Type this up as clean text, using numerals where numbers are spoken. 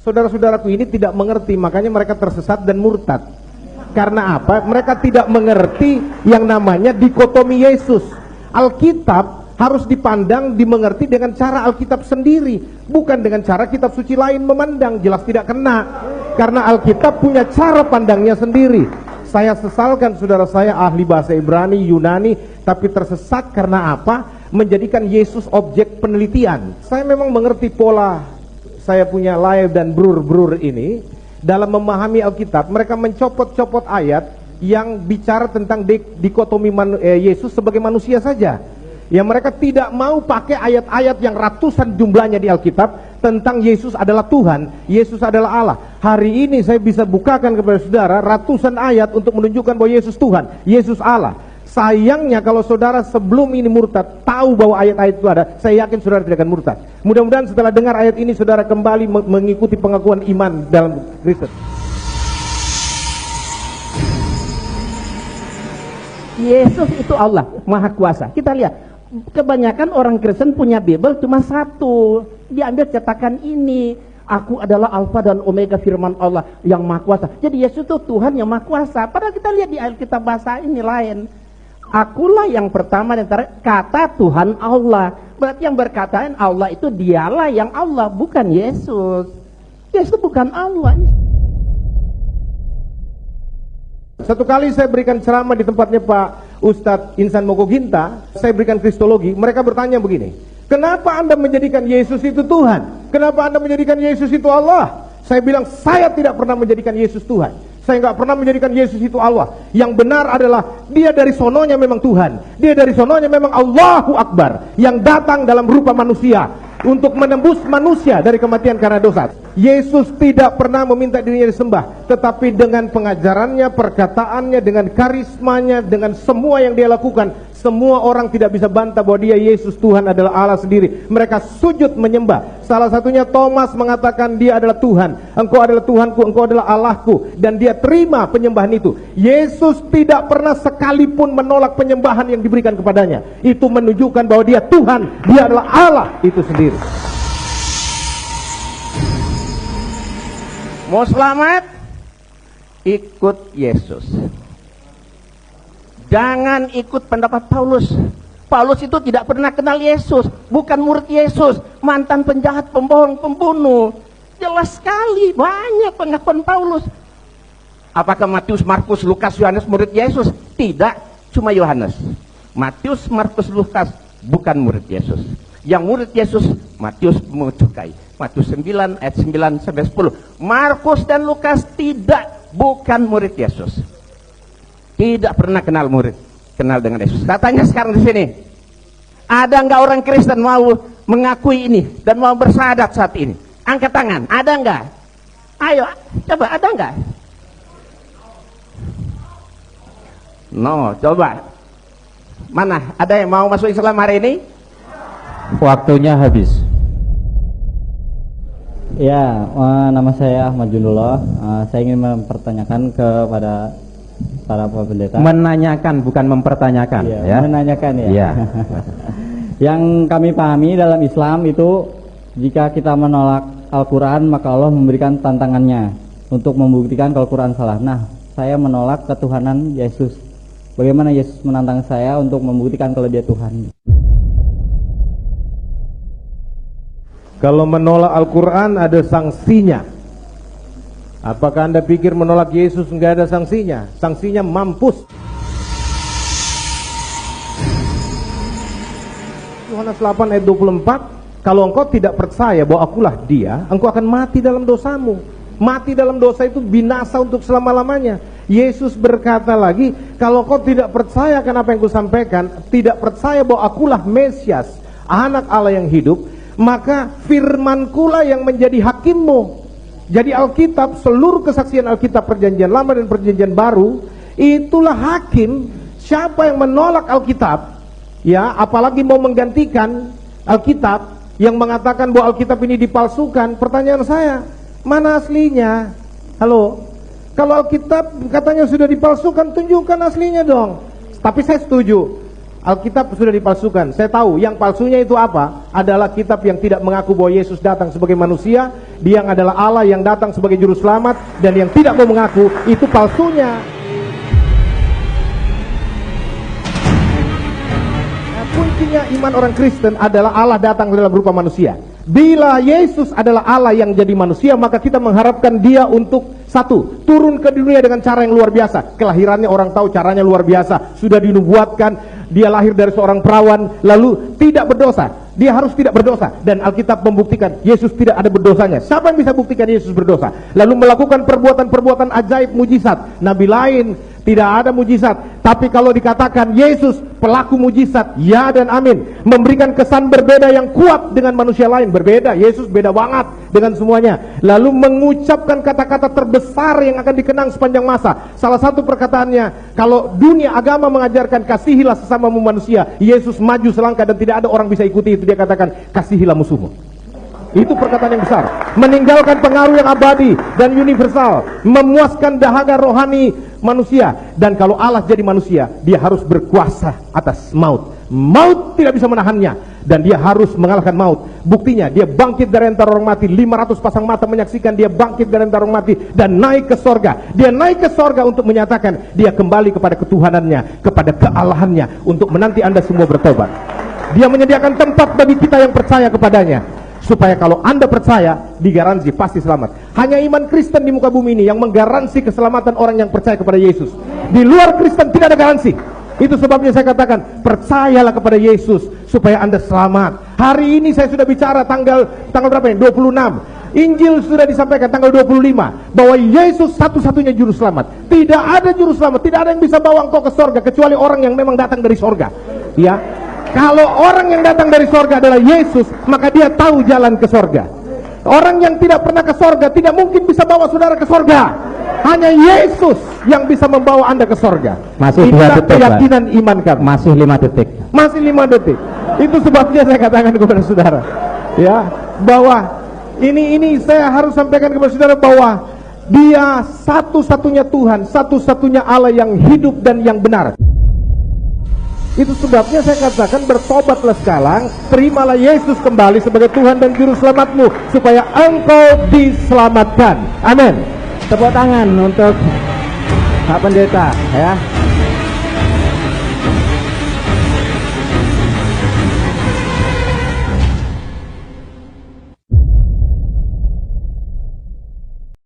Saudara-saudaraku ini tidak mengerti, makanya mereka tersesat dan murtad. Karena apa? Mereka tidak mengerti yang namanya dikotomi Yesus. Alkitab harus dipandang, dimengerti dengan cara Alkitab sendiri, bukan dengan cara kitab suci lain memandang. Jelas tidak kena, karena Alkitab punya cara pandangnya sendiri. Saya sesalkan saudara saya ahli bahasa Ibrani, Yunani, tapi tersesat karena apa? Menjadikan Yesus objek penelitian. Saya memang mengerti pola, saya punya live dan brur ini dalam memahami Alkitab. Mereka mencopot-copot ayat yang bicara tentang dikotomi Yesus sebagai manusia saja. Ya, mereka tidak mau pakai ayat-ayat yang ratusan jumlahnya di Alkitab tentang Yesus adalah Tuhan, Yesus adalah Allah. Hari ini saya bisa bukakan kepada saudara ratusan ayat untuk menunjukkan bahwa Yesus Tuhan, Yesus Allah. Sayangnya kalau saudara sebelum ini murtad, tahu bahwa ayat-ayat itu ada, saya yakin saudara tidak akan murtad. Mudah-mudahan setelah dengar ayat ini saudara kembali mengikuti pengakuan iman dalam Kristus. Yesus itu Allah, Maha Kuasa. Kita lihat, kebanyakan orang Kristen punya Bible cuma satu. Diambil cetakan ini, aku adalah Alfa dan Omega, firman Allah yang Maha Kuasa. Jadi Yesus itu Tuhan yang Maha Kuasa. Padahal kita lihat di Alkitab bahasa ini lain. Akulah yang pertama dan terakhir, kata Tuhan Allah. Berarti yang berkataan Allah itu dialah yang Allah, bukan Yesus. Yesus bukan Allah. Satu kali saya berikan ceramah di tempatnya Pak Ustadz Insan Mogoginta, saya berikan kristologi. Mereka bertanya begini, kenapa Anda menjadikan Yesus itu Tuhan? Kenapa Anda menjadikan Yesus itu Allah? Saya bilang, saya tidak pernah menjadikan Yesus Tuhan. Saya nggak pernah menjadikan Yesus itu Allah. Yang benar adalah dia dari sononya memang Tuhan. Dia dari sononya memang Allahu Akbar, yang datang dalam rupa manusia untuk menembus manusia dari kematian karena dosa. Yesus tidak pernah meminta dirinya disembah, tetapi dengan pengajarannya, perkataannya, dengan karismanya, dengan semua yang dia lakukan, semua orang tidak bisa bantah bahwa dia Yesus Tuhan adalah Allah sendiri. Mereka sujud menyembah. Salah satunya Thomas mengatakan dia adalah Tuhan, engkau adalah Tuhanku, engkau adalah Allahku, dan dia terima penyembahan itu. Yesus tidak pernah sekalipun menolak penyembahan yang diberikan kepadanya. Itu menunjukkan bahwa dia Tuhan, dia adalah Allah itu sendiri. Mau selamat? Ikut Yesus. Jangan ikut pendapat Paulus. Paulus itu tidak pernah kenal Yesus, bukan murid Yesus, mantan penjahat, pembohong, pembunuh. Jelas sekali, banyak pengakuan Paulus. Apakah Matius, Markus, Lukas, Yohanes murid Yesus? Tidak, cuma Yohanes. Matius, Markus, Lukas bukan murid Yesus. Yang murid Yesus, Matius mencukai. Matius 9 ayat 9 sampai 10. Markus dan Lukas bukan murid Yesus. Tidak pernah kenal dengan Yesus. Katanya sekarang di sini, ada nggak orang Kristen mau mengakui ini dan mau bersyahadat saat ini? Angkat tangan, ada nggak? Ayo, coba, ada nggak? No, coba. Mana? Ada yang mau masuk Islam hari ini? Waktunya habis. Ya, nama saya Ahmad Junullah. Saya ingin mempertanyakan kepada para pendeta. Menanyakan, bukan mempertanyakan. Ya, menanyakan ya. Ya. Yang kami pahami dalam Islam itu, jika kita menolak Al-Quran, maka Allah memberikan tantangannya untuk membuktikan kalau Al-Quran salah. Nah, saya menolak ketuhanan Yesus. Bagaimana Yesus menantang saya untuk membuktikan kalau dia Tuhan? Kalau menolak Al-Quran ada sanksinya. Apakah Anda pikir menolak Yesus enggak ada sanksinya? Sanksinya mampus. Yohanes 8 ayat 24, kalau engkau tidak percaya bahwa akulah dia, engkau akan mati dalam dosamu. Mati dalam dosa itu binasa untuk selama-lamanya. Yesus berkata lagi, kalau engkau tidak percaya akan apa yang kusampaikan, tidak percaya bahwa akulah Mesias, anak Allah yang hidup, maka firmankulah yang menjadi hakimmu. Jadi Alkitab, seluruh kesaksian Alkitab perjanjian lama dan perjanjian baru, itulah hakim. Siapa yang menolak Alkitab, ya, apalagi mau menggantikan Alkitab, yang mengatakan bahwa Alkitab ini dipalsukan, pertanyaan saya, mana aslinya? Halo? Kalau Alkitab katanya sudah dipalsukan, tunjukkan aslinya dong. Tapi saya setuju, Alkitab sudah dipalsukan. Saya tahu yang palsunya itu apa? Adalah kitab yang tidak mengaku bahwa Yesus datang sebagai manusia, Dia yang adalah Allah yang datang sebagai juru selamat, dan yang tidak mau mengaku itu palsunya. Nah, kuncinya iman orang Kristen adalah Allah datang dalam rupa manusia. Bila Yesus adalah Allah yang jadi manusia, maka kita mengharapkan dia untuk satu, turun ke dunia dengan cara yang luar biasa. Kelahirannya orang tahu caranya luar biasa, sudah dinubuatkan. Dia lahir dari seorang perawan, lalu tidak berdosa. Dia harus tidak berdosa, dan Alkitab membuktikan Yesus tidak ada berdosanya. Siapa yang bisa buktikan Yesus berdosa? Lalu melakukan perbuatan-perbuatan ajaib, mujizat. Nabi lain tidak ada mujizat, tapi kalau dikatakan Yesus pelaku mujizat, ya dan amin. Memberikan kesan berbeda yang kuat dengan manusia lain, berbeda. Yesus beda banget dengan semuanya. Lalu mengucapkan kata-kata terbesar yang akan dikenang sepanjang masa. Salah satu perkataannya, kalau dunia agama mengajarkan kasihilah sesamamu manusia, Yesus maju selangkah dan tidak ada orang bisa ikuti itu. Dia katakan kasihilah musuhmu. Itu perkataan yang besar. Meninggalkan pengaruh yang abadi dan universal, memuaskan dahaga rohani manusia. Dan kalau Allah jadi manusia, dia harus berkuasa atas maut. Maut tidak bisa menahannya, dan dia harus mengalahkan maut. Buktinya dia bangkit dari antara orang mati. 500 pasang mata menyaksikan dia bangkit dari antara orang mati dan naik ke sorga. Dia naik ke sorga untuk menyatakan dia kembali kepada ketuhanannya, kepada kealahannya, untuk menanti Anda semua bertobat. Dia menyediakan tempat bagi kita yang percaya kepadanya, supaya kalau Anda percaya, digaransi pasti selamat. Hanya iman Kristen di muka bumi ini yang menggaransi keselamatan orang yang percaya kepada Yesus. Di luar Kristen tidak ada garansi. Itu sebabnya saya katakan, percayalah kepada Yesus supaya Anda selamat. Hari ini saya sudah bicara tanggal berapa ini? 26. Injil sudah disampaikan tanggal 25 bahwa Yesus satu-satunya juru selamat. Tidak ada juru selamat, tidak ada yang bisa bawa engkau ke sorga kecuali orang yang memang datang dari sorga. Ya. Kalau orang yang datang dari sorga adalah Yesus, maka dia tahu jalan ke sorga. Orang yang tidak pernah ke sorga tidak mungkin bisa bawa saudara ke sorga. Hanya Yesus yang bisa membawa Anda ke sorga. Masih 2 detik, keyakinan iman kami. Masih 5 detik. Masih 5 detik. Itu sebabnya saya katakan kepada saudara, ya, bahwa ini saya harus sampaikan kepada saudara bahwa dia satu-satunya Tuhan, satu-satunya Allah yang hidup dan yang benar. Itu sebabnya saya katakan, bertobatlah sekarang, terimalah Yesus kembali sebagai Tuhan dan Juru Selamatmu, supaya engkau diselamatkan. Amin. Tepuk tangan untuk Pak Pendeta, ya.